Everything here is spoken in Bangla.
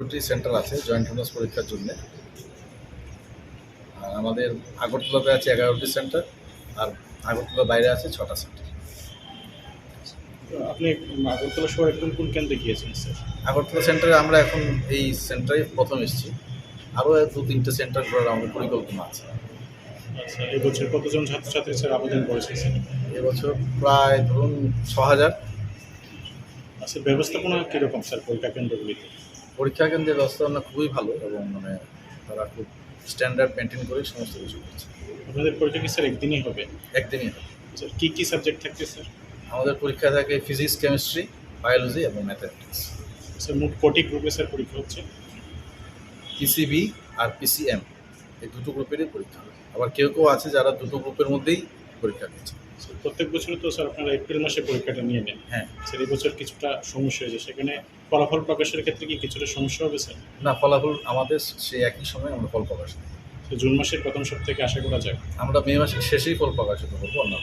দুটি সেন্টার আছে জয়েন্ট এন্ট্রান্স পরীক্ষার জন্য। আর আমাদের আগরতলাতে আছে 11টি সেন্টার, আর আগরতলার বাইরে আছে 6টা সেন্টার। আপনি আগরতলা শহরে কোন কোন কেন্দ্রে গিয়েছেন স্যার? আগরতলা সেন্টারে আমরা এখন এই সেন্টারে প্রথম এসেছি, আরও 2-3টে সেন্টার করার আমাদের পরিকল্পনা আছে। আচ্ছা, এবছর কতজন ছাত্রছাত্রী স্যার আবেদন করেছেন স্যার? এবছর প্রায় ধরুন 6,000। আচ্ছা, ব্যবস্থাপনা কীরকম স্যার পরীক্ষা কেন্দ্রগুলিতে? পরীক্ষা কেন্দ্রের ব্যবস্থাপনা খুবই ভালো এবং তারা খুব স্ট্যান্ডার্ড মেনটেন করে সমস্ত কিছু করছে। আপনাদের পরীক্ষা কি স্যার একদিনই হবে? একদিনই হবে। স্যার কী কী সাবজেক্ট থাকবে স্যার? আমাদের পরীক্ষা থাকে ফিজিক্স, কেমিস্ট্রি, বায়োলজি এবং ম্যাথামেটিক্স। স্যার মোট কটি গ্রুপে স্যার পরীক্ষা হচ্ছে? পিসিবি আর পিসিএম, এই দুটো গ্রুপেরই পরীক্ষা হবে। আবার কেউ কেউ আছে যারা দুটো গ্রুপের মধ্যেই পরীক্ষা দিচ্ছে। স্যার প্রত্যেক বছরই তো স্যার আপনারা এপ্রিল মাসে পরীক্ষাটা নিয়ে নেন। হ্যাঁ। স্যার এই বছর কিছুটা সমস্যা হয়েছে, সেখানে ফলাফল প্রকাশের ক্ষেত্রে কি কিছুটা সমস্যা হবে স্যার? না, ফলাফল আমাদের সেই একই সময় আমরা ফল প্রকাশ করি। জুন মাসের প্রথম সপ্তাহে আশা করা যায়? আমরা মে মাসের শেষেই ফল প্রকাশিত করবো অন্য।